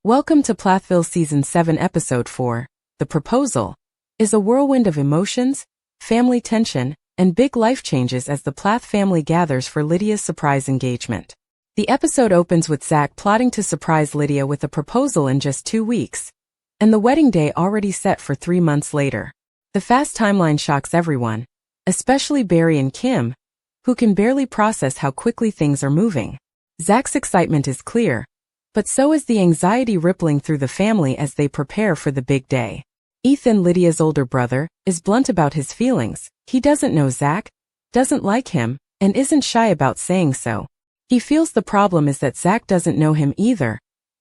Welcome to Plathville Season 7 Episode 4. The Proposal is a whirlwind of emotions, family tension, and big life changes as the Plath family gathers for Lydia's surprise engagement. The episode opens with Zach plotting to surprise Lydia with a proposal in just 2 weeks, and the wedding day already set for 3 months later. The fast timeline shocks everyone, especially Barry and Kim, who can barely process how quickly things are moving. Zach's excitement is clear, but so is the anxiety rippling through the family as they prepare for the big day. Ethan, Lydia's older brother, is blunt about his feelings. He doesn't know Zach, doesn't like him, and isn't shy about saying so. He feels the problem is that Zach doesn't know him either,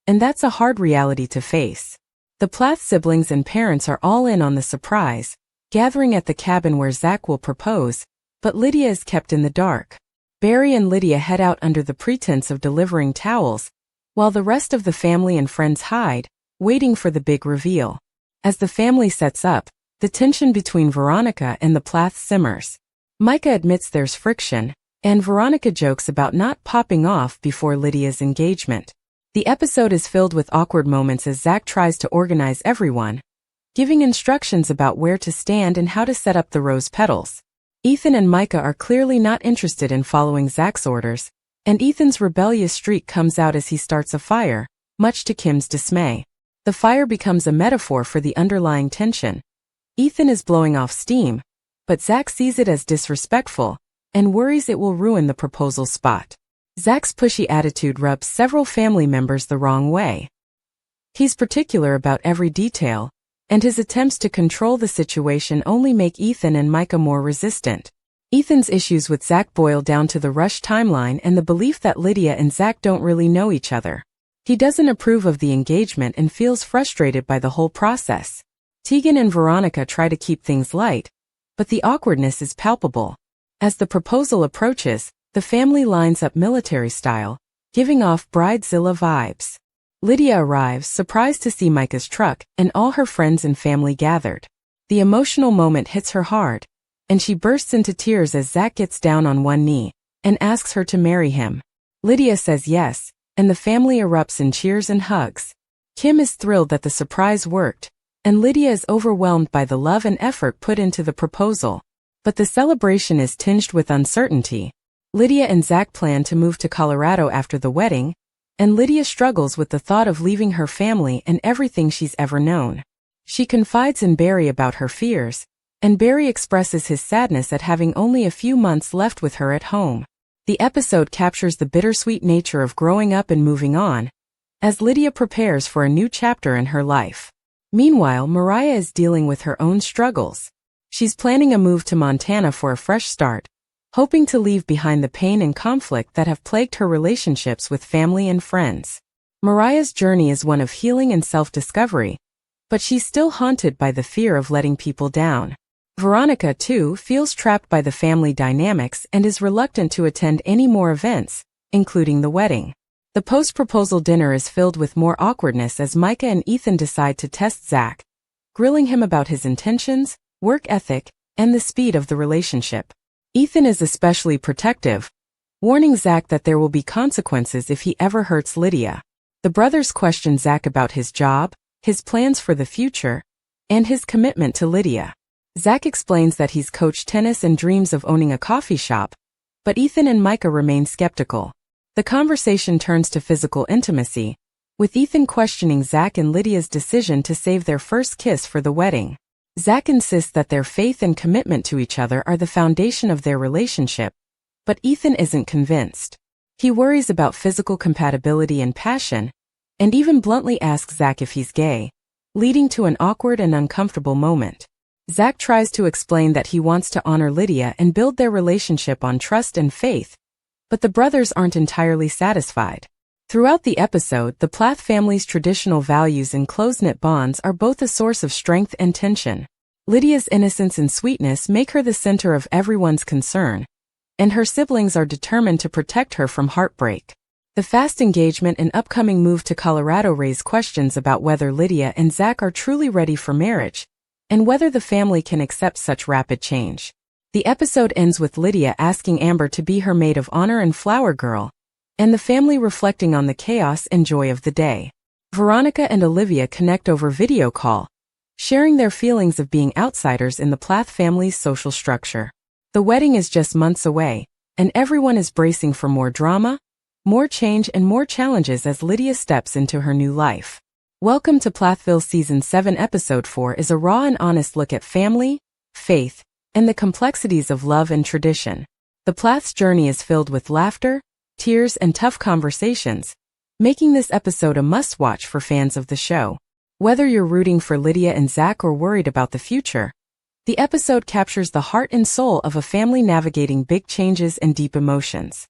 and that's a hard reality to face. The Plath siblings and parents are all in on the surprise, gathering at the cabin where Zach will propose, but Lydia is kept in the dark. Barry and Lydia head out under the pretense of delivering towels, while the rest of the family and friends hide, waiting for the big reveal. As the family sets up, the tension between Veronica and the Plaths simmers. Micah admits there's friction, and Veronica jokes about not popping off before Lydia's engagement. The episode is filled with awkward moments as Zach tries to organize everyone, giving instructions about where to stand and how to set up the rose petals. Ethan and Micah are clearly not interested in following Zach's orders, and Ethan's rebellious streak comes out as he starts a fire, much to Kim's dismay. The fire becomes a metaphor for the underlying tension. Ethan is blowing off steam, but Zach sees it as disrespectful and worries it will ruin the proposal spot. Zach's pushy attitude rubs several family members the wrong way. He's particular about every detail, and his attempts to control the situation only make Ethan and Micah more resistant. Ethan's issues with Zach boil down to the rushed timeline and the belief that Lydia and Zach don't really know each other. He doesn't approve of the engagement and feels frustrated by the whole process. Tegan and Veronica try to keep things light, but the awkwardness is palpable. As the proposal approaches, the family lines up military style, giving off Bridezilla vibes. Lydia arrives, surprised to see Micah's truck and all her friends and family gathered. The emotional moment hits her hard, and she bursts into tears as Zach gets down on one knee and asks her to marry him. Lydia says yes, and the family erupts in cheers and hugs. Kim is thrilled that the surprise worked, and Lydia is overwhelmed by the love and effort put into the proposal. But the celebration is tinged with uncertainty. Lydia and Zach plan to move to Colorado after the wedding, and Lydia struggles with the thought of leaving her family and everything she's ever known. She confides in Barry about her fears, and Barry expresses his sadness at having only a few months left with her at home. The episode captures the bittersweet nature of growing up and moving on, as Lydia prepares for a new chapter in her life. Meanwhile, Mariah is dealing with her own struggles. She's planning a move to Montana for a fresh start, hoping to leave behind the pain and conflict that have plagued her relationships with family and friends. Mariah's journey is one of healing and self-discovery, but she's still haunted by the fear of letting people down. Veronica, too, feels trapped by the family dynamics and is reluctant to attend any more events, including the wedding. The post-proposal dinner is filled with more awkwardness as Micah and Ethan decide to test Zach, grilling him about his intentions, work ethic, and the speed of the relationship. Ethan is especially protective, warning Zach that there will be consequences if he ever hurts Lydia. The brothers question Zach about his job, his plans for the future, and his commitment to Lydia. Zach explains that he's coached tennis and dreams of owning a coffee shop, but Ethan and Micah remain skeptical. The conversation turns to physical intimacy, with Ethan questioning Zach and Lydia's decision to save their first kiss for the wedding. Zach insists that their faith and commitment to each other are the foundation of their relationship, but Ethan isn't convinced. He worries about physical compatibility and passion, and even bluntly asks Zach if he's gay, leading to an awkward and uncomfortable moment. Zach tries to explain that he wants to honor Lydia and build their relationship on trust and faith, but the brothers aren't entirely satisfied. Throughout the episode, the Plath family's traditional values and close-knit bonds are both a source of strength and tension. Lydia's innocence and sweetness make her the center of everyone's concern, and her siblings are determined to protect her from heartbreak. The fast engagement and upcoming move to Colorado raise questions about whether Lydia and Zach are truly ready for marriage, and whether the family can accept such rapid change. The episode ends with Lydia asking Amber to be her maid of honor and flower girl, and the family reflecting on the chaos and joy of the day. Veronica and Olivia connect over video call, sharing their feelings of being outsiders in the Plath family's social structure. The wedding is just months away, and everyone is bracing for more drama, more change, and more challenges as Lydia steps into her new life. Welcome to Plathville Season 7 Episode 4 is a raw and honest look at family, faith, and the complexities of love and tradition. The Plath's journey is filled with laughter, tears, and tough conversations, making this episode a must-watch for fans of the show. Whether you're rooting for Lydia and Zach or worried about the future, the episode captures the heart and soul of a family navigating big changes and deep emotions.